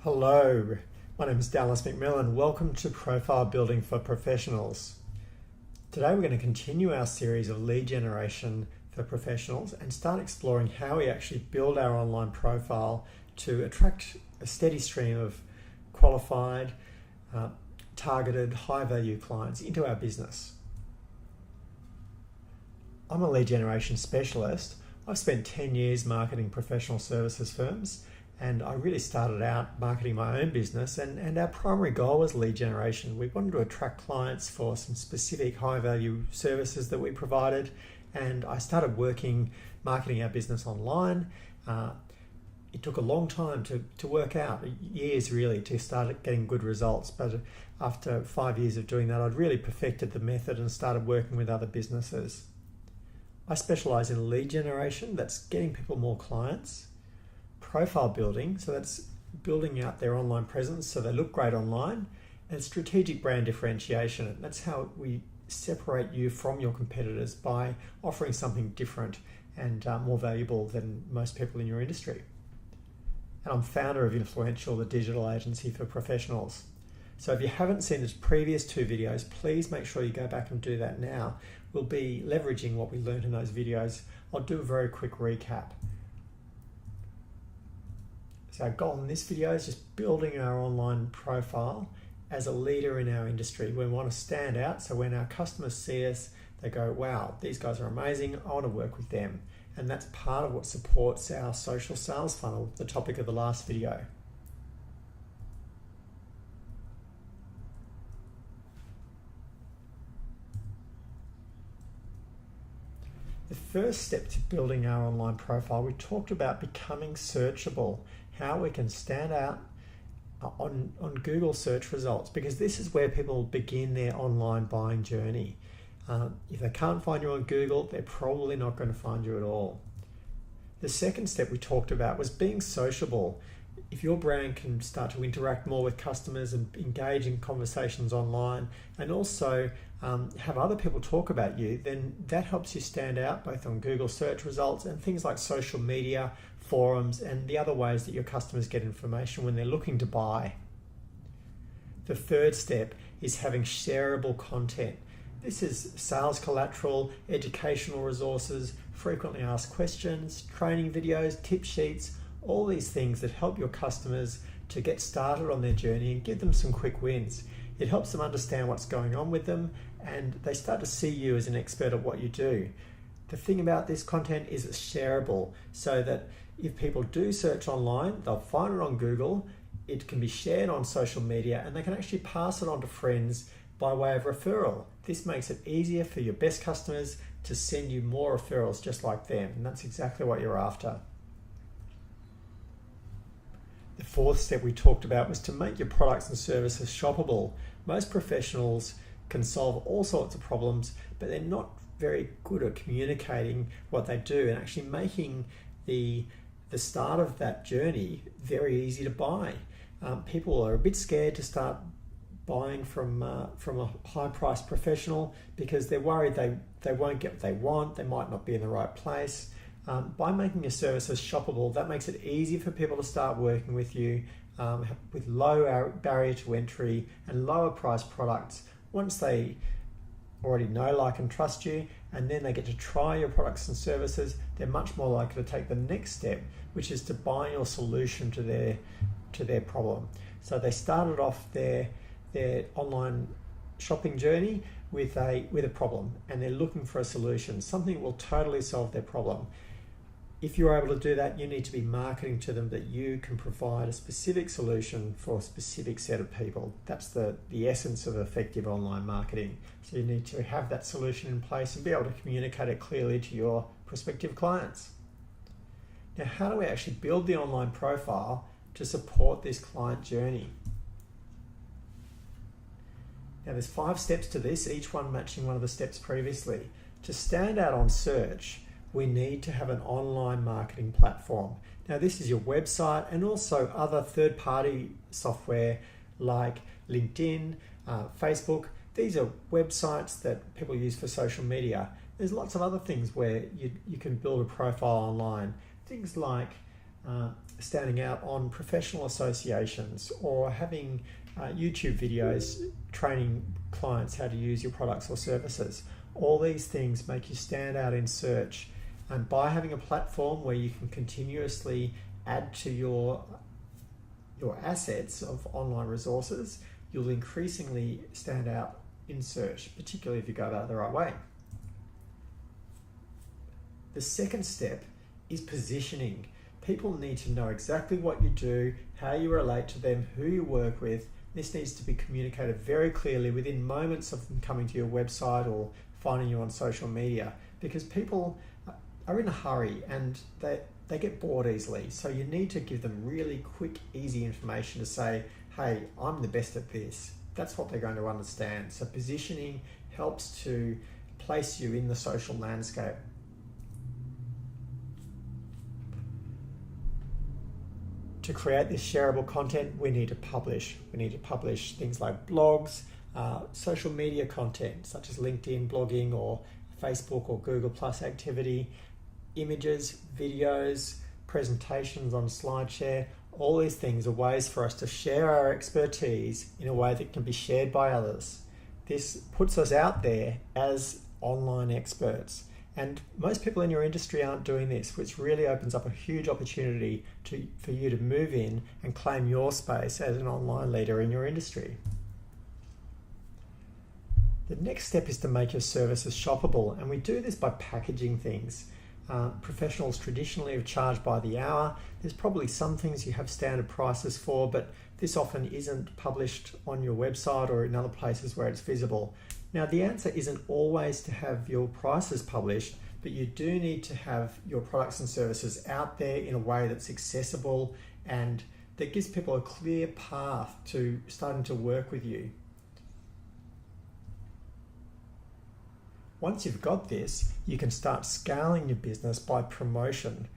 Hello, my name is Dallas McMillan. Welcome to Profile Building for Professionals. Today we're going to continue our series of lead generation for professionals and start exploring how we actually build our online profile to attract a steady stream of qualified, targeted, high-value clients into our business. I'm a lead generation specialist. I've spent 10 years marketing professional services firms, and I really started out marketing my own business, and our primary goal was lead generation. We wanted to attract clients for some specific high-value services that we provided, and I started marketing our business online. It took a long time to work out, years really, to start getting good results, but after 5 years of doing that, I'd really perfected the method and started working with other businesses. I specialize in lead generation, that's getting people more clients. Profile building, so that's building out their online presence so they look great online. And strategic brand differentiation, that's how we separate you from your competitors by offering something different and more valuable than most people in your industry. And I'm founder of Influential, the digital agency for professionals. So if you haven't seen the previous two videos, please make sure you go back and do that now. We'll be leveraging what we learned in those videos. I'll do a very quick recap. So our goal in this video is just building our online profile as a leader in our industry. We want to stand out, so when our customers see us, they go, wow, these guys are amazing, I want to work with them. And that's part of what supports our social sales funnel, the topic of the last video. The first step to building our online profile, we talked about becoming searchable, how we can stand out on Google search results, because this is where people begin their online buying journey. If they can't find you on Google, they're probably not going to find you at all. The second step we talked about was being sociable. If your brand can start to interact more with customers and engage in conversations online, and also have other people talk about you, then that helps you stand out both on Google search results and things like social media, forums, and the other ways that your customers get information when they're looking to buy. The third step is having shareable content. This is sales collateral, educational resources, frequently asked questions, training videos, tip sheets, all these things that help your customers to get started on their journey and give them some quick wins. It helps them understand what's going on with them, and they start to see you as an expert at what you do. The thing about this content is it's shareable, so that if people do search online, they'll find it on Google, it can be shared on social media, and they can actually pass it on to friends by way of referral. This makes it easier for your best customers to send you more referrals just like them, and that's exactly what you're after. The fourth step we talked about was to make your products and services shoppable. Most professionals can solve all sorts of problems, but they're not very good at communicating what they do and actually making the start of that journey very easy to buy. People are a bit scared to start buying from a high-priced professional because they're worried they won't get what they want, they might not be in the right place. By making your services shoppable, that makes it easy for people to start working with you with low barrier to entry and lower priced products. Once they already know, like, and trust you, and then they get to try your products and services, they're much more likely to take the next step, which is to buy your solution to their problem. So they started off their online shopping journey with a problem, and they're looking for a solution, something that will totally solve their problem. If you're able to do that, you need to be marketing to them that you can provide a specific solution for a specific set of people. That's the essence of effective online marketing. So you need to have that solution in place and be able to communicate it clearly to your prospective clients. Now, how do we actually build the online profile to support this client journey? Now, there's 5 steps to this, each one matching one of the steps previously. To stand out on search, we need to have an online marketing platform. Now, this is your website and also other third-party software like LinkedIn, Facebook. These are websites that people use for social media. There's lots of other things where you can build a profile online. Things like standing out on professional associations, or having YouTube videos training clients how to use your products or services. All these things make you stand out in search, and by having a platform where you can continuously add to your assets of online resources, you'll increasingly stand out in search, particularly if you go about it the right way. The second step is positioning. People need to know exactly what you do, how you relate to them, who you work with. This needs to be communicated very clearly within moments of them coming to your website or finding you on social media, because people are in a hurry and they get bored easily. So you need to give them really quick, easy information to say, hey, I'm the best at this. That's what they're going to understand. So positioning helps to place you in the social landscape. To create this shareable content, we need to publish. We need to publish things like blogs, social media content such as LinkedIn, blogging, or Facebook or Google Plus activity, images, videos, presentations on SlideShare. All these things are ways for us to share our expertise in a way that can be shared by others. This puts us out there as online experts. And most people in your industry aren't doing this, which really opens up a huge opportunity for you to move in and claim your space as an online leader in your industry. The next step is to make your services shoppable, and we do this by packaging things. Professionals traditionally have charged by the hour. There's probably some things you have standard prices for, but this often isn't published on your website or in other places where it's visible. Now, the answer isn't always to have your prices published, but you do need to have your products and services out there in a way that's accessible and that gives people a clear path to starting to work with you. Once you've got this, you can start scaling your business by promotion.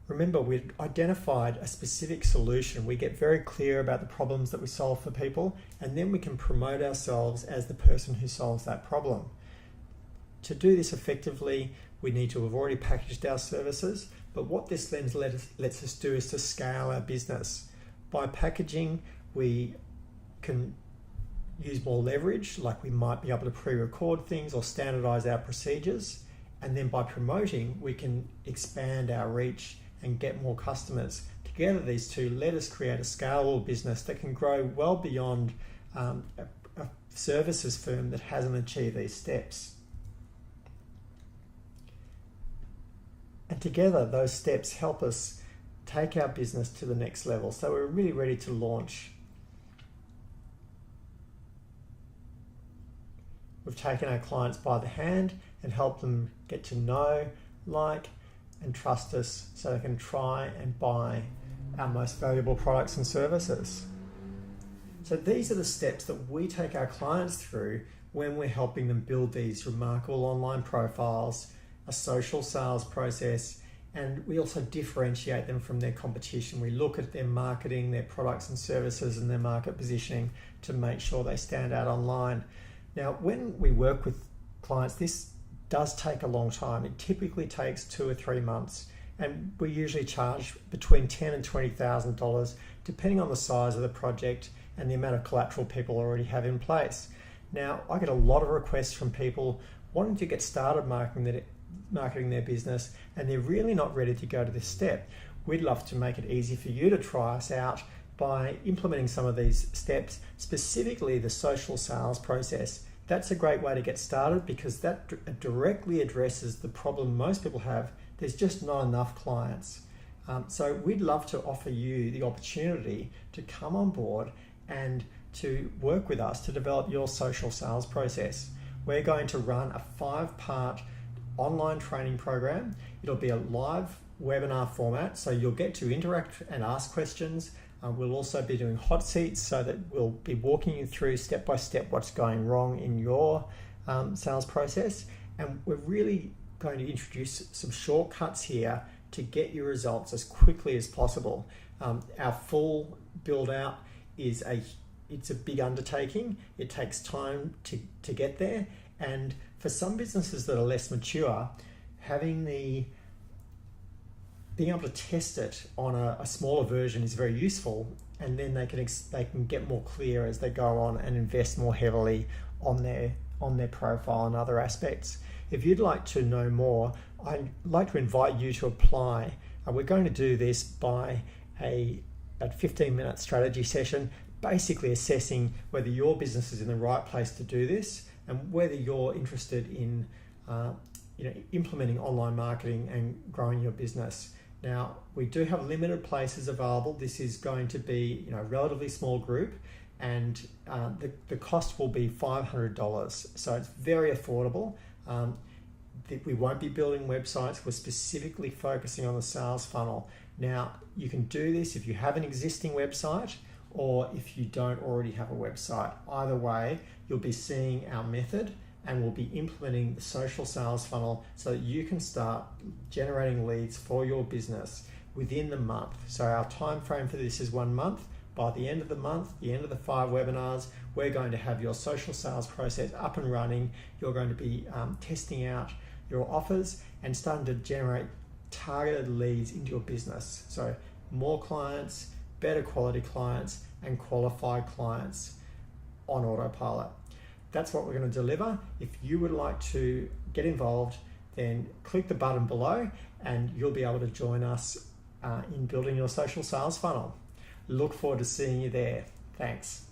Remember, we've identified a specific solution. We get very clear about the problems that we solve for people, and then we can promote ourselves as the person who solves that problem. To do this effectively, we need to have already packaged our services, but what this then lets us do is to scale our business. By packaging, we can use more leverage, like we might be able to pre-record things or standardize our procedures, and then by promoting, we can expand our reach and get more customers. Together, these two let us create a scalable business that can grow well beyond a services firm that hasn't achieved these steps. And together, those steps help us take our business to the next level. So we're really ready to launch. We've taken our clients by the hand and helped them get to know, like, and trust us so they can try and buy our most valuable products and services. So these are the steps that we take our clients through when we're helping them build these remarkable online profiles, a social sales process, and we also differentiate them from their competition. We look at their marketing, their products and services, and their market positioning to make sure they stand out online. Now, when we work with clients, this does take a long time. It typically takes 2 or 3 months, and we usually charge between $10,000 and $20,000 depending on the size of the project and the amount of collateral people already have in place. Now, I get a lot of requests from people wanting to get started marketing their business, and they're really not ready to go to this step. We'd love to make it easy for you to try us out by implementing some of these steps, specifically the social sales process. That's a great way to get started because that directly addresses the problem most people have. There's just not enough clients. So we'd love to offer you the opportunity to come on board and to work with us to develop your social sales process. We're going to run a 5-part online training program. It'll be a live webinar format, so you'll get to interact and ask questions. We'll also be doing hot seats so that we'll be walking you through step by step what's going wrong in your sales process. And we're really going to introduce some shortcuts here to get your results as quickly as possible. Our full build out it's a big undertaking. It takes time to get there. And for some businesses that are less mature, having the being able to test it on a smaller version is very useful, and then they can get more clear as they go on and invest more heavily on their profile and other aspects. If you'd like to know more, I'd like to invite you to apply. We're going to do this by a 15-minute strategy session, basically assessing whether your business is in the right place to do this and whether you're interested in implementing online marketing and growing your business. Now, we do have limited places available. This is going to be a relatively small group, and the cost will be $500. So it's very affordable. We won't be building websites. We're specifically focusing on the sales funnel. Now, you can do this if you have an existing website or if you don't already have a website. Either way, you'll be seeing our method, and we'll be implementing the social sales funnel so that you can start generating leads for your business within the month. So our time frame for this is 1 month. By the end of the month, the end of the 5 webinars, we're going to have your social sales process up and running. You're going to be testing out your offers and starting to generate targeted leads into your business. So more clients, better quality clients, and qualified clients on autopilot. That's what we're going to deliver. If you would like to get involved, then click the button below and you'll be able to join us in building your social sales funnel. Look forward to seeing you there. Thanks.